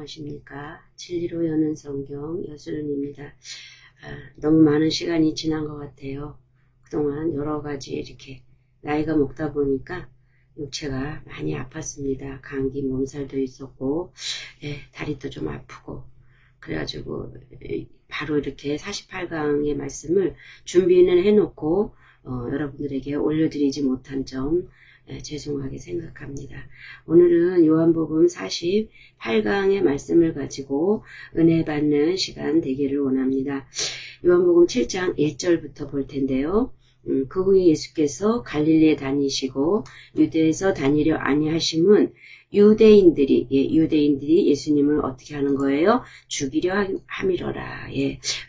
안녕하십니까. 진리로 여는 성경 여수른입니다. 너무 많은 시간이 지난 것 같아요. 그동안 여러 가지 이렇게 나이가 먹다 보니까 육체가 많이 아팠습니다. 감기, 몸살도 있었고, 다리도 좀 아프고, 그래가지고 바로 이렇게 48강의 말씀을 준비는 해놓고 여러분들에게 올려드리지 못한 점 죄송하게 생각합니다. 오늘은 요한복음 48강의 말씀을 가지고 은혜 받는 시간 되기를 원합니다. 요한복음 7장 1절부터 볼 텐데요. 그 후에 예수께서 갈릴리에 다니시고 유대에서 다니려 아니하심은 유대인들이 예수님을 어떻게 하는 거예요? 죽이려 함이러라.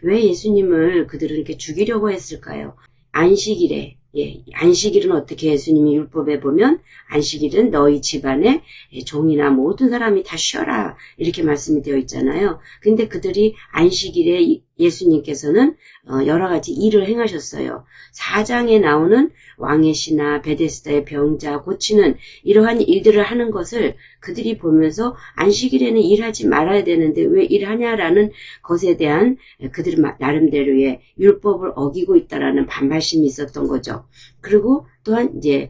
왜 예수님을 그들은 이렇게 죽이려고 했을까요? 안식일에 안식일은 어떻게 예수님이 율법에 보면 안식일은 너희 집안에 종이나 모든 사람이 다 쉬어라 이렇게 말씀이 되어 있잖아요. 근데 그들이 안식일에 예수님께서는 여러 가지 일을 행하셨어요. 4장에 나오는 왕의 시나 베데스다의 병자 고치는 이러한 일들을 하는 것을 그들이 보면서 안식일에는 일하지 말아야 되는데 왜 일하냐라는 것에 대한 그들 나름대로의 율법을 어기고 있다라는 반발심이 있었던 거죠. 그리고 또한 이제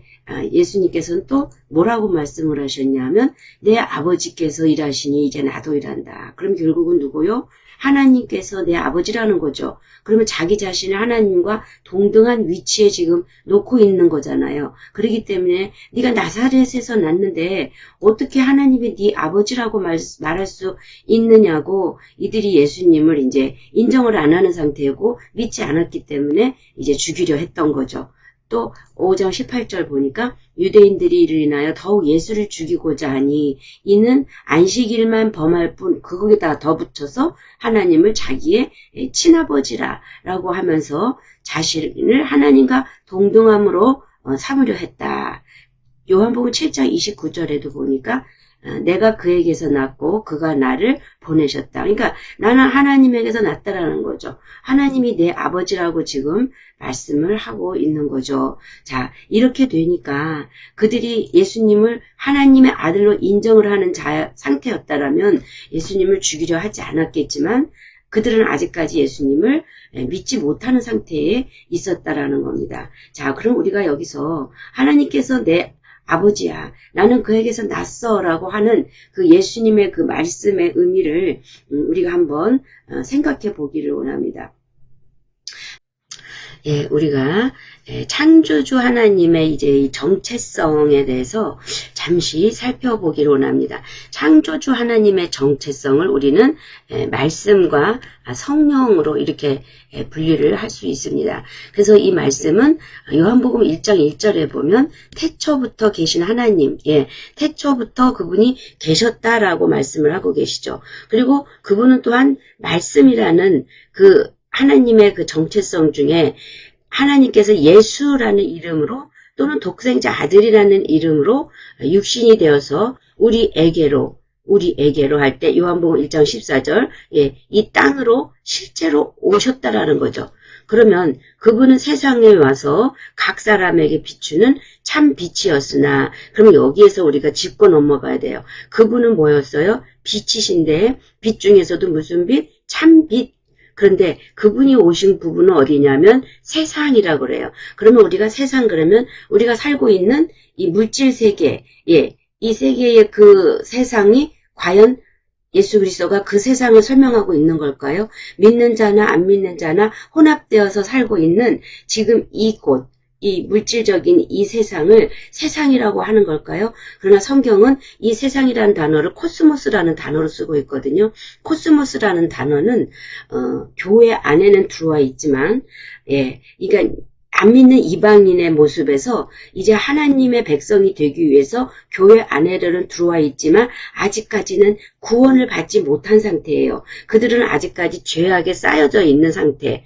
예수님께서는 또 뭐라고 말씀을 하셨냐면 내 아버지께서 일하시니 이제 나도 일한다. 그럼 결국은 누구요? 하나님께서 내 아버지라는 거죠. 그러면 자기 자신을 하나님과 동등한 위치에 지금 놓고 있는 거잖아요. 그렇기 때문에 네가 나사렛에서 났는데 어떻게 하나님이 네 아버지라고 말할 수 있느냐고 이들이 예수님을 이제 인정을 안 하는 상태고 믿지 않았기 때문에 이제 죽이려 했던 거죠. 또 5장 18절 보니까 유대인들이 이를 인하여 더욱 예수를 죽이고자 하니 이는 안식일만 범할 뿐 그거에다 더 붙여서 하나님을 자기의 친아버지라 라고 하면서 자신을 하나님과 동등함으로 삼으려 했다. 요한복음 7장 29절에도 보니까 내가 그에게서 났고 그가 나를 보내셨다. 그러니까 나는 하나님에게서 났다라는 거죠. 하나님이 내 아버지라고 지금 말씀을 하고 있는 거죠. 자, 이렇게 되니까 그들이 예수님을 하나님의 아들로 인정을 하는 상태였다라면 예수님을 죽이려 하지 않았겠지만 그들은 아직까지 예수님을 믿지 못하는 상태에 있었다라는 겁니다. 자, 그럼 우리가 여기서 하나님께서 내 아버지야, 나는 그에게서 났어라고 하는 그 예수님의 그 말씀의 의미를 우리가 한번 생각해 보기를 원합니다. 우리가 창조주 하나님의 이제 이 정체성에 대해서 잠시 살펴보기를 원합니다. 창조주 하나님의 정체성을 우리는 말씀과 성령으로 이렇게 분리를 할 수 있습니다. 그래서 이 말씀은 요한복음 1장 1절에 보면 태초부터 계신 하나님, 태초부터 그분이 계셨다라고 말씀을 하고 계시죠. 그리고 그분은 또한 말씀이라는 그 하나님의 그 정체성 중에 하나님께서 예수라는 이름으로 또는 독생자 아들이라는 이름으로 육신이 되어서 우리에게로 할 때 요한복음 1장 14절 이 땅으로 실제로 오셨다라는 거죠. 그러면 그분은 세상에 와서 각 사람에게 비추는 참 빛이었으나 그럼 여기에서 우리가 짚고 넘어가야 돼요. 그분은 뭐였어요? 빛이신데 빛 중에서도 무슨 빛? 참 빛. 그런데 그분이 오신 부분은 어디냐면 세상이라고 그래요. 그러면 우리가 세상 그러면 우리가 살고 있는 이 물질 세계, 이 세계의 그 세상이 과연 예수 그리스도가 그 세상을 설명하고 있는 걸까요? 믿는 자나 안 믿는 자나 혼합되어서 살고 있는 지금 이곳, 이 물질적인 이 세상을 세상이라고 하는 걸까요? 그러나 성경은 이 세상이라는 단어를 코스모스라는 단어로 쓰고 있거든요. 코스모스라는 단어는 교회 안에는 들어와 있지만 그러니까 안 믿는 이방인의 모습에서 이제 하나님의 백성이 되기 위해서 교회 안에는 들어와 있지만 아직까지는 구원을 받지 못한 상태예요. 그들은 아직까지 죄악에 쌓여져 있는 상태.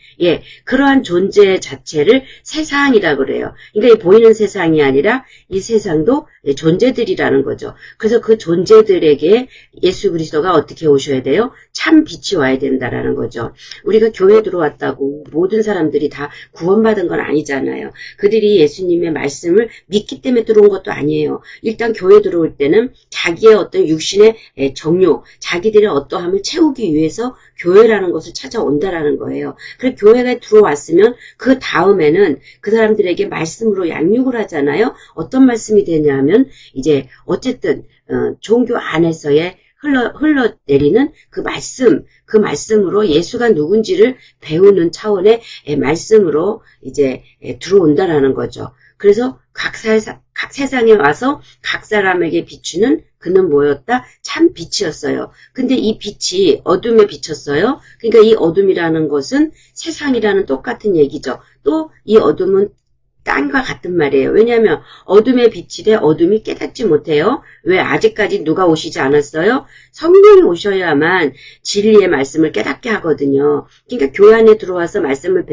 그러한 존재 자체를 세상이라고 그래요. 그러니까 이 보이는 세상이 아니라 이 세상도 존재들이라는 거죠. 그래서 그 존재들에게 예수 그리스도가 어떻게 오셔야 돼요? 참 빛이 와야 된다라는 거죠. 우리가 교회 들어왔다고 모든 사람들이 다 구원받은 건 아니죠. 아니잖아요. 그들이 예수님의 말씀을 믿기 때문에 들어온 것도 아니에요. 일단 교회 들어올 때는 자기의 어떤 육신의 정욕, 자기들의 어떠함을 채우기 위해서 교회라는 것을 찾아온다라는 거예요. 그래서 교회가 들어왔으면 그 다음에는 그 사람들에게 말씀으로 양육을 하잖아요. 어떤 말씀이 되냐면 이제 어쨌든 종교 안에서의 흘러내리는 그 말씀으로 예수가 누군지를 배우는 차원의 말씀으로 이제 들어온다라는 거죠. 그래서 각 세상에 와서 각 사람에게 비추는 그는 뭐였다? 참 빛이었어요. 근데 이 빛이 어둠에 비쳤어요. 그러니까 이 어둠이라는 것은 세상이라는 똑같은 얘기죠. 또 이 어둠은 땅과 같은 말이에요. 왜냐하면 어둠에 비치되 어둠이 깨닫지 못해요. 왜? 아직까지 누가 오시지 않았어요? 성령이 오셔야만 진리의 말씀을 깨닫게 하거든요. 그러니까 교회 안에 들어와서 말씀을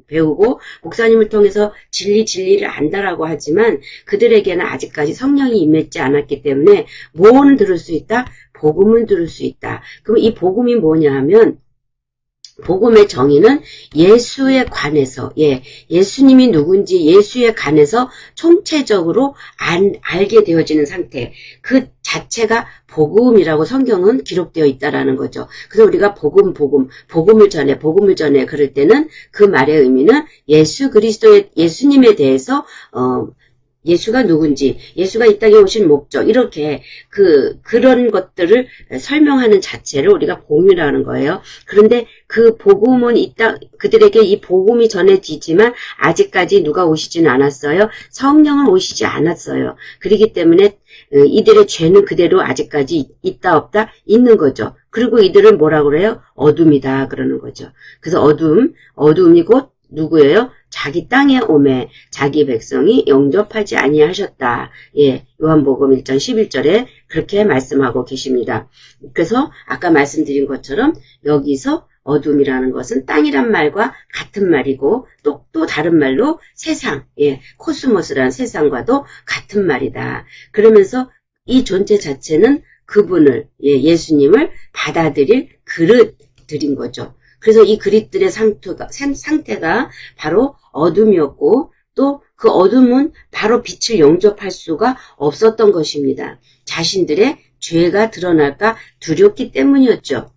배우고 목사님을 통해서 진리를 안다라고 하지만 그들에게는 아직까지 성령이 임했지 않았기 때문에 뭐는 들을 수 있다? 복음은 들을 수 있다. 그럼 이 복음이 뭐냐 하면 복음의 정의는 예수에 관해서, 예수님이 누군지 예수에 관해서 총체적으로 알게 되어지는 상태. 그 자체가 복음이라고 성경은 기록되어 있다라는 거죠. 그래서 우리가 복음을 전해 그럴 때는 그 말의 의미는 예수님에 대해서, 예수가 누군지, 예수가 이 땅에 오신 목적, 이렇게 그런 것들을 설명하는 자체를 우리가 복음이라는 거예요. 그런데 그 복음은 그들에게 이 복음이 전해지지만 아직까지 누가 오시지는 않았어요. 성령은 오시지 않았어요. 그렇기 때문에 이들의 죄는 그대로 아직까지 있다 없다 있는 거죠. 그리고 이들은 뭐라고 그래요? 어둠이다 그러는 거죠. 그래서 어둠이 곧 누구예요? 자기 땅에 오매 자기 백성이 영접하지 아니하셨다. 요한복음 1장 11절에 그렇게 말씀하고 계십니다. 그래서 아까 말씀드린 것처럼 여기서 어둠이라는 것은 땅이란 말과 같은 말이고 또 다른 말로 세상, 코스모스라는 세상과도 같은 말이다. 그러면서 이 존재 자체는 그분을, 예수님을 받아들일 그릇들인 거죠. 그래서 이 그릇들의 상태가 바로 어둠이었고 또 그 어둠은 바로 빛을 영접할 수가 없었던 것입니다. 자신들의 죄가 드러날까 두렵기 때문이었죠.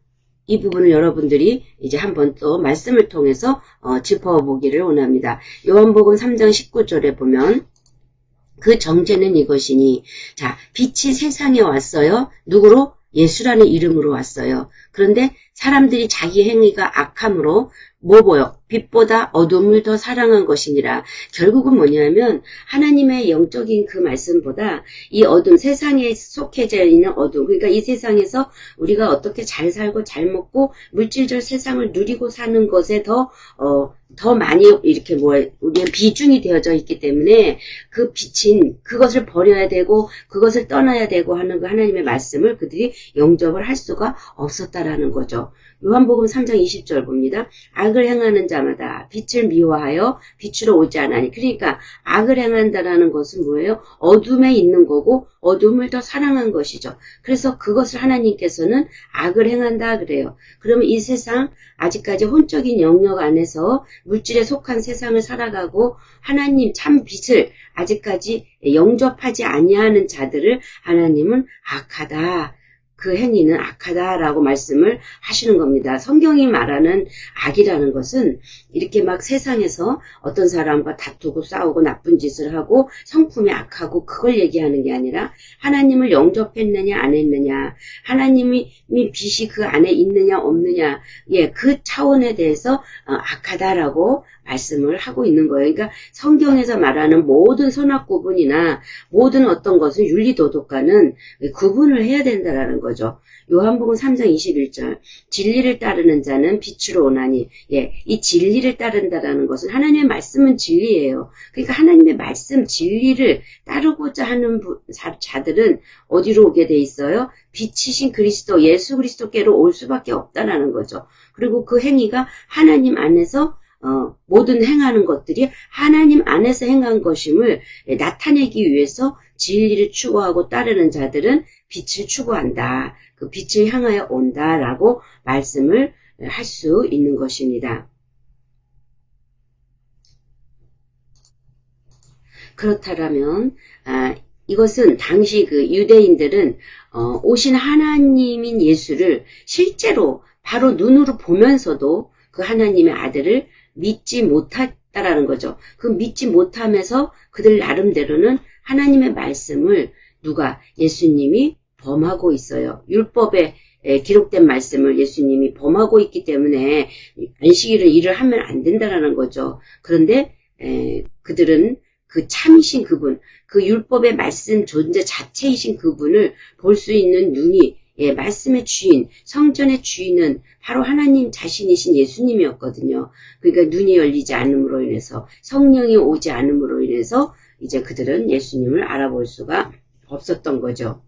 이 부분을 여러분들이 이제 한번 또 말씀을 통해서 짚어보기를 원합니다. 요한복음 3장 19절에 보면 그 정죄는 이것이니, 자, 빛이 세상에 왔어요. 누구로? 예수라는 이름으로 왔어요. 그런데 사람들이 자기 행위가 악함으로 빛보다 어둠을 더 사랑한 것이니라. 결국은 뭐냐면 하나님의 영적인 그 말씀보다 이 어둠, 세상에 속해져 있는 어둠, 그러니까 이 세상에서 우리가 어떻게 잘 살고 잘 먹고 물질적 세상을 누리고 사는 것에 더 많이 이렇게 우리의 비중이 되어져 있기 때문에 그 빛인 그것을 버려야 되고 그것을 떠나야 되고 하는 그 하나님의 말씀을 그들이 영접을 할 수가 없었다라는 거죠. 요한복음 3장 20절 봅니다. 악을 행하는 자마다 빛을 미워하여 빛으로 오지 않으니. 그러니까 악을 행한다라는 것은 뭐예요? 어둠에 있는 거고 어둠을 더 사랑한 것이죠. 그래서 그것을 하나님께서는 악을 행한다 그래요. 그러면 이 세상 아직까지 혼적인 영역 안에서 물질에 속한 세상을 살아가고 하나님 참 빛을 아직까지 영접하지 아니하는 자들을 하나님은 악하다. 그 행위는 악하다라고 말씀을 하시는 겁니다. 성경이 말하는 악이라는 것은 이렇게 막 세상에서 어떤 사람과 다투고 싸우고 나쁜 짓을 하고 성품이 악하고 그걸 얘기하는 게 아니라 하나님을 영접했느냐 안 했느냐, 하나님이 빛이 그 안에 있느냐 없느냐, 그 차원에 대해서 악하다라고 말씀을 하고 있는 거예요. 그러니까 성경에서 말하는 모든 선악 구분이나 모든 어떤 것은 윤리도덕과는 구분을 해야 된다라는 거죠. 요한복음 3장 21절 진리를 따르는 자는 빛으로 오나니, 이 진리를 따른다라는 것은 하나님의 말씀은 진리예요. 그러니까 하나님의 말씀 진리를 따르고자 하는 자들은 어디로 오게 돼 있어요? 빛이신 그리스도 예수 그리스도께로 올 수밖에 없다라는 거죠. 그리고 그 행위가 하나님 안에서 모든 행하는 것들이 하나님 안에서 행한 것임을 나타내기 위해서 진리를 추구하고 따르는 자들은 빛을 추구한다. 그 빛을 향하여 온다라고 말씀을 할 수 있는 것입니다. 그렇다라면 이것은 당시 그 유대인들은 오신 하나님인 예수를 실제로 바로 눈으로 보면서도 그 하나님의 아들을 믿지 못했다라는 거죠. 그 믿지 못하면서 그들 나름대로는 하나님의 말씀을 예수님이 범하고 있어요. 율법에 기록된 말씀을 예수님이 범하고 있기 때문에 안식일은 일을 하면 안 된다라는 거죠. 그런데 그들은 그 참이신 그분, 그 율법의 말씀 존재 자체이신 그분을 볼 수 있는 눈이 말씀의 주인, 성전의 주인은 바로 하나님 자신이신 예수님이었거든요. 그러니까 눈이 열리지 않음으로 인해서, 성령이 오지 않음으로 인해서 이제 그들은 예수님을 알아볼 수가 없었던 거죠.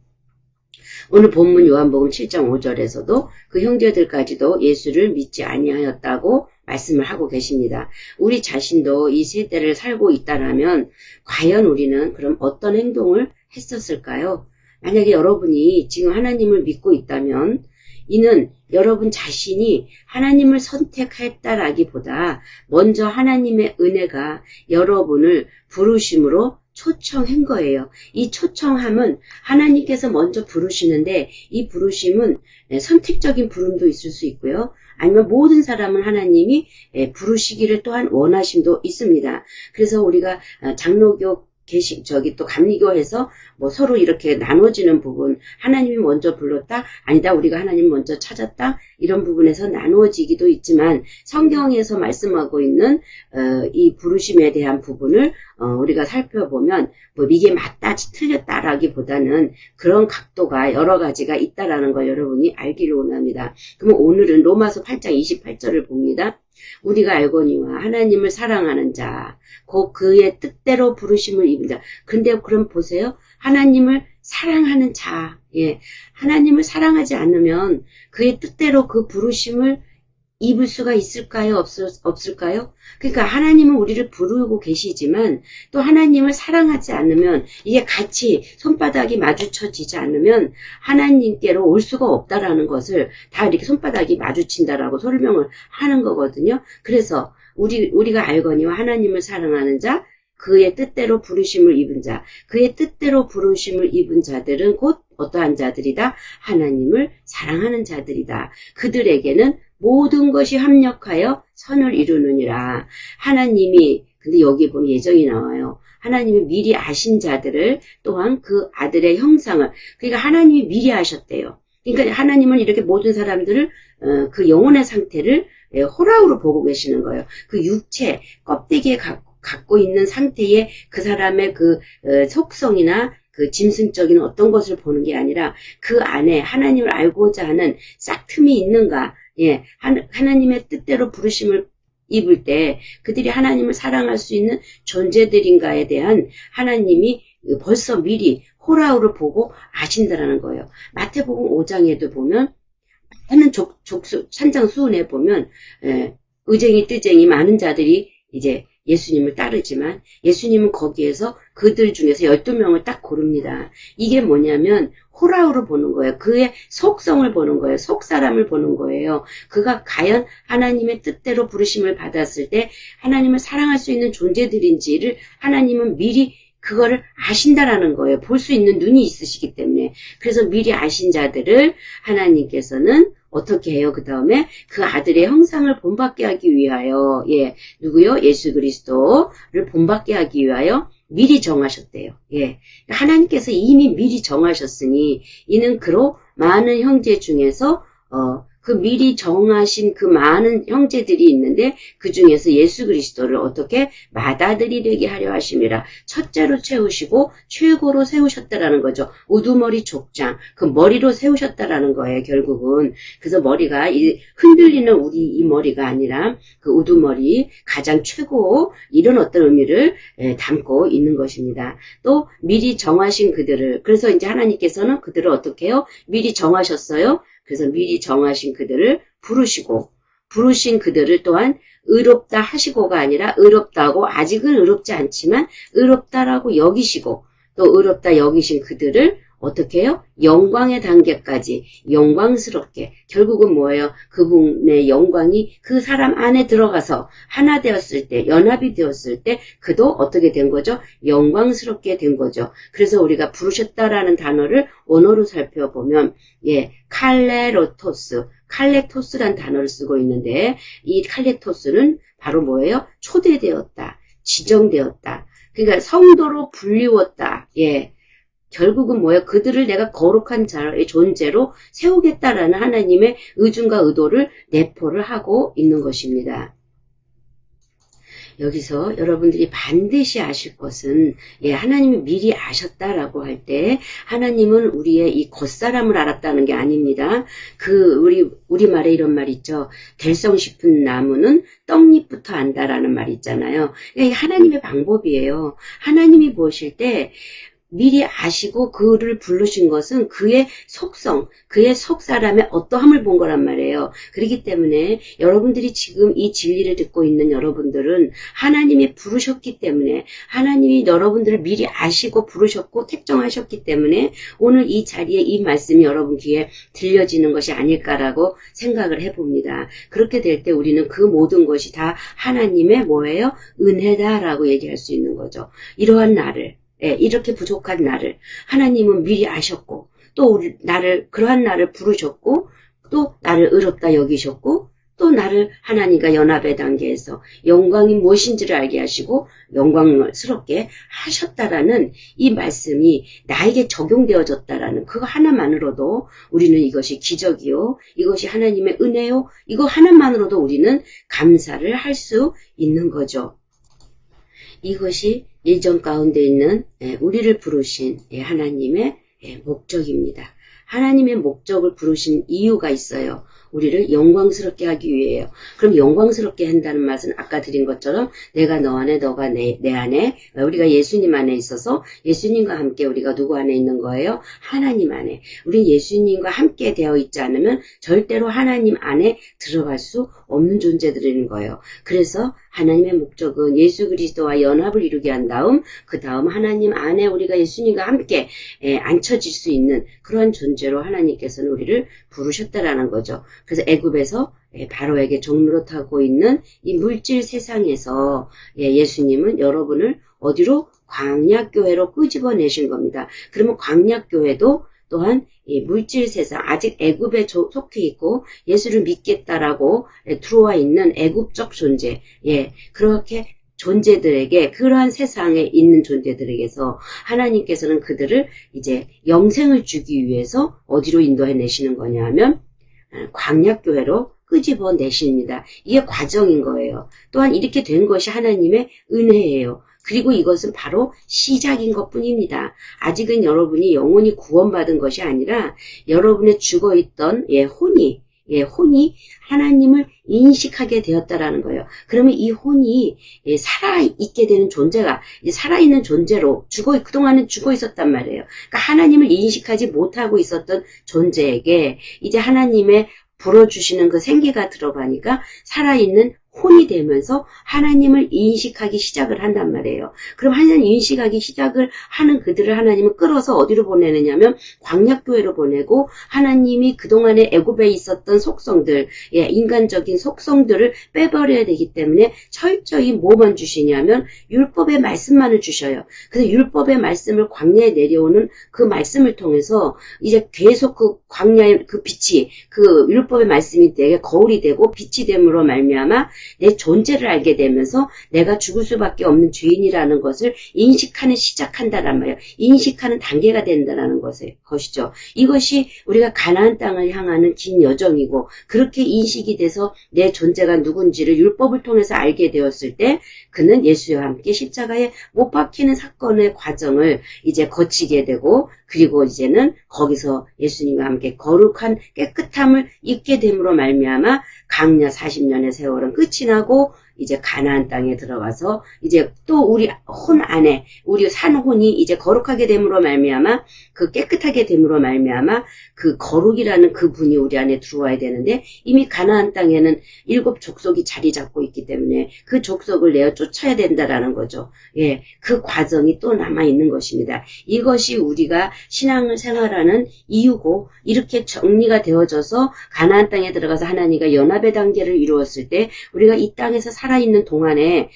오늘 본문 요한복음 7장 5절에서도 그 형제들까지도 예수를 믿지 아니하였다고 말씀을 하고 계십니다. 우리 자신도 이 세대를 살고 있다라면 과연 우리는 그럼 어떤 행동을 했었을까요? 만약에 여러분이 지금 하나님을 믿고 있다면 이는 여러분 자신이 하나님을 선택했다라기보다 먼저 하나님의 은혜가 여러분을 부르심으로 초청한 거예요. 이 초청함은 하나님께서 먼저 부르시는데 이 부르심은 선택적인 부름도 있을 수 있고요. 아니면 모든 사람을 하나님이 부르시기를 또한 원하심도 있습니다. 그래서 우리가 장로교 또 감리교에서 뭐 서로 이렇게 나눠지는 부분, 하나님이 먼저 불렀다, 아니다, 우리가 하나님 먼저 찾았다, 이런 부분에서 나누어지기도 있지만 성경에서 말씀하고 있는 이 부르심에 대한 부분을 우리가 살펴보면 뭐 이게 맞다, 틀렸다라기보다는 그런 각도가 여러 가지가 있다라는 걸 여러분이 알기를 원합니다. 그러면 오늘은 로마서 8장 28절을 봅니다. 우리가 알거니와 하나님을 사랑하는 자, 곧 그의 뜻대로 부르심을 입은 자. 근데 그럼 보세요. 하나님을 사랑하는 자. 하나님을 사랑하지 않으면 그의 뜻대로 그 부르심을 입을 수가 있을까요? 없을까요? 그러니까 하나님은 우리를 부르고 계시지만 또 하나님을 사랑하지 않으면 이게 같이 손바닥이 마주쳐지지 않으면 하나님께로 올 수가 없다라는 것을 다 이렇게 손바닥이 마주친다라고 설명을 하는 거거든요. 그래서 우리가 알거니와 하나님을 사랑하는 자, 그의 뜻대로 부르심을 입은 자, 그의 뜻대로 부르심을 입은 자들은 곧 어떠한 자들이다? 하나님을 사랑하는 자들이다. 그들에게는 모든 것이 합력하여 선을 이루느니라. 하나님이, 근데 여기 보면 예정이 나와요. 하나님이 미리 아신 자들을 또한 그 아들의 형상을, 그러니까 하나님이 미리 아셨대요. 그러니까 하나님은 이렇게 모든 사람들을 그 영혼의 상태를 호락으로 보고 계시는 거예요. 그 육체, 껍데기에 갖고 있는 상태의 그 사람의 그 속성이나 그 짐승적인 어떤 것을 보는 게 아니라 그 안에 하나님을 알고자 하는 싹 틈이 있는가. 하나님의 뜻대로 부르심을 입을 때 그들이 하나님을 사랑할 수 있는 존재들인가에 대한 하나님이 벌써 미리 호라우를 보고 아신다라는 거예요. 마태복음 5장에도 보면 하는 산장수훈에 보면 의쟁이 뜨쟁이 많은 자들이 이제 예수님을 따르지만 예수님은 거기에서 그들 중에서 12명을 딱 고릅니다. 이게 뭐냐면 호라우를 보는 거예요. 그의 속성을 보는 거예요. 속사람을 보는 거예요. 그가 과연 하나님의 뜻대로 부르심을 받았을 때 하나님을 사랑할 수 있는 존재들인지를 하나님은 미리 그거를 아신다라는 거예요. 볼 수 있는 눈이 있으시기 때문에. 그래서 미리 아신 자들을 하나님께서는 어떻게 해요? 그 다음에 그 아들의 형상을 본받게 하기 위하여, 누구요? 예수 그리스도를 본받게 하기 위하여 미리 정하셨대요. 하나님께서 이미 미리 정하셨으니 이는 그로 많은 형제 중에서 그 미리 정하신 그 많은 형제들이 있는데 그 중에서 예수 그리스도를 어떻게 맏아들이 되게 하려 하심이라. 첫째로 채우시고 최고로 세우셨다라는 거죠. 우두머리 족장, 그 머리로 세우셨다라는 거예요. 결국은. 그래서 머리가 흔들리는 우리 이 머리가 아니라 그 우두머리 가장 최고 이런 어떤 의미를 담고 있는 것입니다. 또 미리 정하신 그들을, 그래서 이제 하나님께서는 그들을 어떻게 해요? 미리 정하셨어요. 그래서 미리 정하신 그들을 부르신 그들을 또한 의롭다 하시고가 아니라 의롭다고 아직은 의롭지 않지만 의롭다라고 여기시고 또 의롭다 여기신 그들을 어떻게 해요? 영광의 단계까지 영광스럽게 결국은 뭐예요? 그분의 영광이 그 사람 안에 들어가서 하나 되었을 때 연합이 되었을 때 그도 어떻게 된 거죠? 영광스럽게 된 거죠. 그래서 우리가 부르셨다라는 단어를 원어로 살펴보면 칼레토스란 단어를 쓰고 있는데 이 칼레토스는 바로 뭐예요? 초대되었다. 지정되었다. 그러니까 성도로 불리웠다. 결국은 뭐예요? 그들을 내가 거룩한 자의 존재로 세우겠다라는 하나님의 의중과 의도를 내포를 하고 있는 것입니다. 여기서 여러분들이 반드시 아실 것은 하나님이 미리 아셨다라고 할 때 하나님은 우리의 이 겉사람을 알았다는 게 아닙니다. 우리말에 이런 말 있죠. 될성 싶은 나무는 떡잎부터 안다라는 말 있잖아요. 이게 하나님의 방법이에요. 하나님이 보실 때 미리 아시고 그를 부르신 것은 그의 속성, 그의 속사람의 어떠함을 본 거란 말이에요. 그렇기 때문에 여러분들이 지금 이 진리를 듣고 있는 여러분들은 하나님이 부르셨기 때문에 하나님이 여러분들을 미리 아시고 부르셨고 택정하셨기 때문에 오늘 이 자리에 이 말씀이 여러분 귀에 들려지는 것이 아닐까라고 생각을 해봅니다. 그렇게 될 때 우리는 그 모든 것이 다 하나님의 뭐예요? 은혜다라고 얘기할 수 있는 거죠. 이러한 나를 이렇게 부족한 나를 하나님은 미리 아셨고 또 그러한 나를 부르셨고 또 나를 의롭다 여기셨고 또 나를 하나님과 연합의 단계에서 영광이 무엇인지를 알게 하시고 영광스럽게 하셨다라는 이 말씀이 나에게 적용되어졌다라는 그거 하나만으로도 우리는 이것이 기적이요. 이것이 하나님의 은혜요. 이거 하나만으로도 우리는 감사를 할 수 있는 거죠. 이것이 일정 가운데 있는 우리를 부르신 하나님의 목적입니다. 하나님의 목적을 부르신 이유가 있어요. 우리를 영광스럽게 하기 위해요. 그럼 영광스럽게 한다는 말은 아까 드린 것처럼 내가 너 안에 너가 내 안에 우리가 예수님 안에 있어서 예수님과 함께 우리가 누구 안에 있는 거예요? 하나님 안에. 우리 예수님과 함께 되어 있지 않으면 절대로 하나님 안에 들어갈 수 없는 존재들인 거예요. 그래서 하나님의 목적은 예수 그리스도와 연합을 이루게 한 다음 그 다음 하나님 안에 우리가 예수님과 함께 앉혀질 수 있는 그러한 존재로 하나님께서는 우리를 부르셨다라는 거죠. 그래서 애굽에서 바로에게 종노릇하고 있는 이 물질 세상에서 예수님은 여러분을 어디로? 광야교회로 끄집어내신 겁니다. 그러면 광야교회도 또한 이 물질 세상 아직 애굽에 속해 있고 예수를 믿겠다라고 들어와 있는 애굽적 존재 그렇게 존재들에게 그러한 세상에 있는 존재들에게서 하나님께서는 그들을 이제 영생을 주기 위해서 어디로 인도해 내시는 거냐 하면 광야교회로 끄집어 내십니다. 이게 과정인 거예요. 또한 이렇게 된 것이 하나님의 은혜예요. 그리고 이것은 바로 시작인 것뿐입니다. 아직은 여러분이 영원히 구원받은 것이 아니라 여러분의 죽어있던 혼이 하나님을 인식하게 되었다라는 거예요. 그러면 이 혼이 살아있게 되는 존재가 살아있는 존재로 그동안은 죽어 있었단 말이에요. 그러니까 하나님을 인식하지 못하고 있었던 존재에게 이제 하나님의 불어주시는 그 생기가 들어가니까 살아있는 혼이 되면서 하나님을 인식하기 시작을 한단 말이에요. 그럼 하나님 인식하기 시작을 하는 그들을 하나님은 끌어서 어디로 보내느냐면 광야교회로 보내고 하나님이 그동안에 애굽에 있었던 속성들, 인간적인 속성들을 빼버려야 되기 때문에 철저히 뭐만 주시냐면 율법의 말씀만을 주셔요. 그래서 율법의 말씀을 광야에 내려오는 그 말씀을 통해서 이제 계속 그 광야의 그 빛이 그 율법의 말씀이 내게 거울이 되고 빛이 됨으로 말미암아 내 존재를 알게 되면서 내가 죽을 수밖에 없는 죄인이라는 것을 인식하는 시작한다란 말이에요. 인식하는 단계가 된다는 것이죠. 이것이 우리가 가나안 땅을 향하는 긴 여정이고 그렇게 인식이 돼서 내 존재가 누군지를 율법을 통해서 알게 되었을 때 그는 예수와 함께 십자가에 못 박히는 사건의 과정을 이제 거치게 되고 그리고 이제는 거기서 예수님과 함께 거룩한 깨끗함을 입게 됨으로 말미암아 강야 40년의 세월은 끝이 나고 이제 가나안 땅에 들어가서 이제 또 우리 혼 안에 우리 산 혼이 이제 거룩하게 됨으로 말미암아 그 깨끗하게 됨으로 말미암아 그 거룩이라는 그 분이 우리 안에 들어와야 되는데 이미 가나안 땅에는 7 족속이 자리 잡고 있기 때문에 그 족속을 내어 쫓아야 된다라는 거죠. 예, 그 과정이 또 남아 있는 것입니다. 이것이 우리가 신앙을 생활하는 이유고 이렇게 정리가 되어져서 가나안 땅에 들어가서 하나님과 연합의 단계를 이루었을 때 우리가 이 땅에서 살아있는 동안에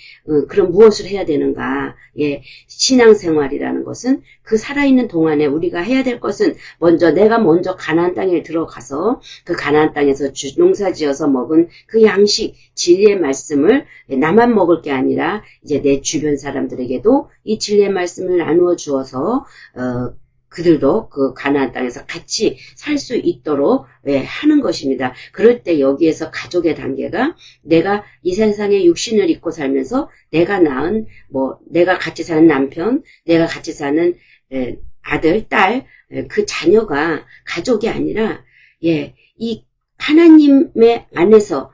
그럼 무엇을 해야 되는가? 예, 신앙생활이라는 것은 그 살아있는 동안에 우리가 해야 될 것은 내가 먼저 가나안 땅에 들어가서 그 가나안 땅에서 농사지어서 먹은 그 양식 진리의 말씀을 나만 먹을 게 아니라 이제 내 주변 사람들에게도 이 진리의 말씀을 나누어 주어서 그들도 그 가나안 땅에서 같이 살 수 있도록 하는 것입니다. 그럴 때 여기에서 가족의 단계가 내가 이 세상에 육신을 입고 살면서 내가 낳은 내가 같이 사는 남편, 내가 같이 사는 아들, 딸, 그 자녀가 가족이 아니라 이 하나님의 안에서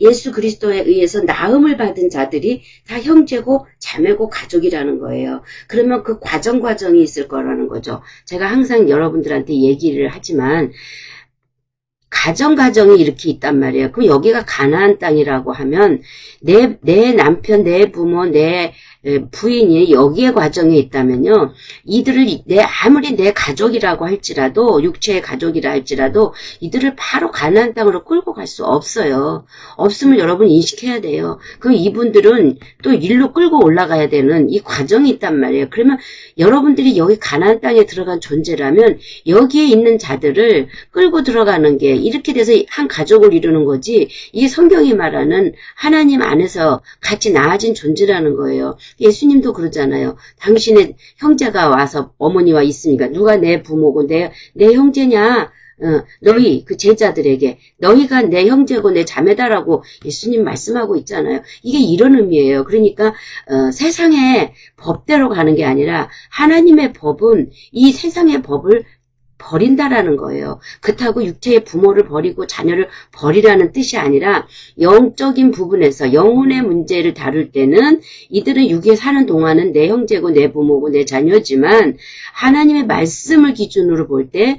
예수 그리스도에 의해서 나음을 받은 자들이 다 형제고 자매고 가족이라는 거예요. 그러면 그 과정이 있을 거라는 거죠. 제가 항상 여러분들한테 얘기를 하지만 가정이 이렇게 있단 말이에요. 그럼 여기가 가나안 땅이라고 하면 내 남편, 내 부모, 내 부인이 여기에 과정에 있다면요. 이들을 아무리 내 가족이라고 할지라도 육체의 가족이라 할지라도 이들을 바로 가나안 땅으로 끌고 갈 수 없어요. 없음을 여러분 인식해야 돼요. 그럼 이분들은 또 일로 끌고 올라가야 되는 이 과정이 있단 말이에요. 그러면 여러분들이 여기 가나안 땅에 들어간 존재라면 여기에 있는 자들을 끌고 들어가는 게 이렇게 돼서 한 가족을 이루는 거지 이게 성경이 말하는 하나님 안에서 같이 나아진 존재라는 거예요. 예수님도 그러잖아요. 당신의 형제가 와서 어머니와 있으니까 누가 내 부모고 내 형제냐? 너희 그 제자들에게 너희가 내 형제고 내 자매다라고 예수님 말씀하고 있잖아요. 이게 이런 의미예요. 그러니까 세상의 법대로 가는 게 아니라 하나님의 법은 이 세상의 법을 버린다라는 거예요. 그렇다고 육체의 부모를 버리고 자녀를 버리라는 뜻이 아니라 영적인 부분에서 영혼의 문제를 다룰 때는 이들은 육에 사는 동안은 내 형제고 내 부모고 내 자녀지만 하나님의 말씀을 기준으로 볼 때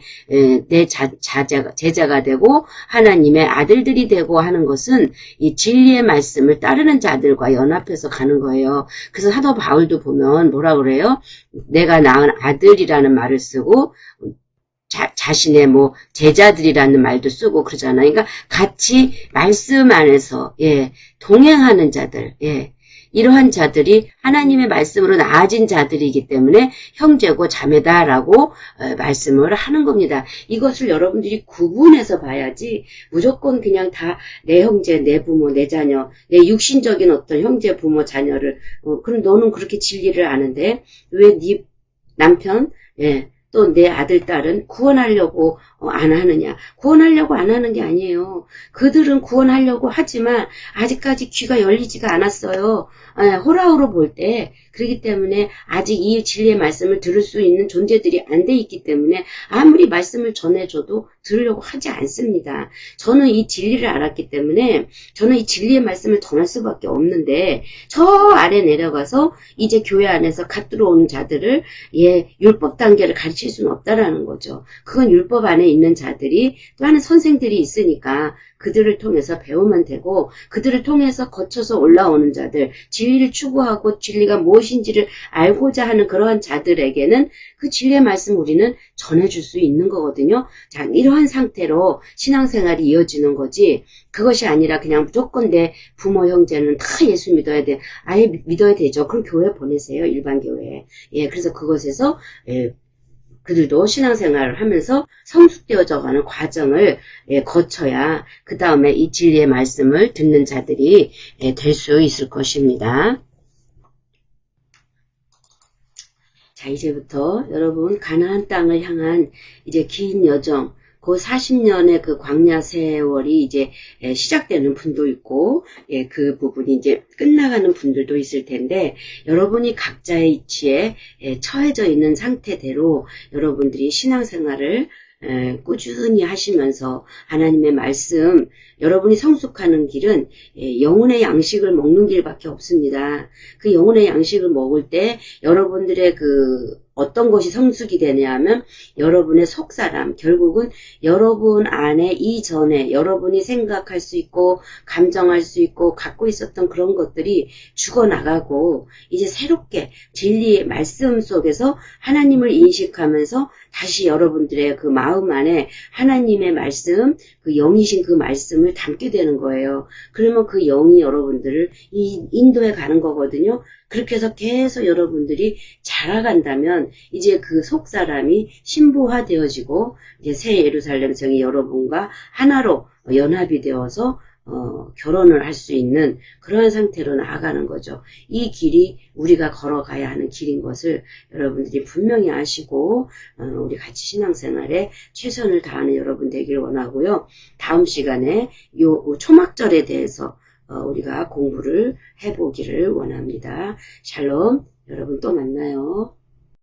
내 제자가 되고 하나님의 아들들이 되고 하는 것은 이 진리의 말씀을 따르는 자들과 연합해서 가는 거예요. 그래서 사도 바울도 보면 뭐라 그래요? 내가 낳은 아들이라는 말을 쓰고 자신의 제자들이라는 말도 쓰고 그러잖아요. 그러니까 같이 말씀 안에서 동행하는 자들, 이러한 자들이 하나님의 말씀으로 나아진 자들이기 때문에 형제고 자매다라고 말씀을 하는 겁니다. 이것을 여러분들이 구분해서 봐야지 무조건 그냥 다 내 형제, 내 부모, 내 자녀, 내 육신적인 어떤 형제, 부모, 자녀를 그럼 너는 그렇게 진리를 아는데 왜 네 남편, 또 내 아들, 딸은 구원하려고 안 하느냐. 구원하려고 안 하는 게 아니에요. 그들은 구원하려고 하지만 아직까지 귀가 열리지가 않았어요. 호라우로 볼 때. 그렇기 때문에 아직 이 진리의 말씀을 들을 수 있는 존재들이 안 돼 있기 때문에 아무리 말씀을 전해줘도 들으려고 하지 않습니다. 저는 이 진리를 알았기 때문에 저는 이 진리의 말씀을 전할 수밖에 없는데 저 아래 내려가서 이제 교회 안에서 갓 들어오는 자들을 율법 단계를 가르칠 수는 없다라는 거죠. 그건 율법 안에 있는 자들이 또 하는 선생들이 있으니까 그들을 통해서 배우면 되고 그들을 통해서 거쳐서 올라오는 자들, 진리를 추구하고 진리가 무엇인지를 알고자 하는 그러한 자들에게는 그 진리의 말씀 우리는 전해줄 수 있는 거거든요. 자, 이러한 상태로 신앙생활이 이어지는 거지 그것이 아니라 그냥 무조건 내 부모 형제는 다 예수 믿어야 돼. 아예 믿어야 되죠. 그럼 교회 보내세요. 일반 교회에. 그래서 그것에서 그들도 신앙생활을 하면서 성숙되어져 가는 과정을 거쳐야 그 다음에 이 진리의 말씀을 듣는 자들이 될 수 있을 것입니다. 자, 이제부터 여러분 가나안 땅을 향한 이제 긴 여정, 그 40년의 그 광야 세월이 이제 시작되는 분도 있고, 그 부분이 이제 끝나가는 분들도 있을 텐데, 여러분이 각자의 위치에 처해져 있는 상태대로 여러분들이 신앙생활을 꾸준히 하시면서 하나님의 말씀, 여러분이 성숙하는 길은 영혼의 양식을 먹는 길밖에 없습니다. 그 영혼의 양식을 먹을 때 여러분들의 어떤 것이 성숙이 되냐 하면 여러분의 속사람, 결국은 여러분 안에 이전에 여러분이 생각할 수 있고 감정할 수 있고 갖고 있었던 그런 것들이 죽어나가고 이제 새롭게 진리의 말씀 속에서 하나님을 인식하면서 다시 여러분들의 그 마음 안에 하나님의 말씀, 그 영이신 그 말씀을 담게 되는 거예요. 그러면 그 영이 여러분들을 인도해 가는 거거든요. 그렇게 해서 계속 여러분들이 자라간다면 이제 그 속사람이 신부화되어지고 이제 새 예루살렘 성이 여러분과 하나로 연합이 되어서 결혼을 할 수 있는 그런 상태로 나아가는 거죠. 이 길이 우리가 걸어가야 하는 길인 것을 여러분들이 분명히 아시고 우리 같이 신앙생활에 최선을 다하는 여러분 되길 원하고요. 다음 시간에 요 초막절에 대해서 우리가 공부를 해보기를 원합니다. 샬롬, 여러분 또 만나요.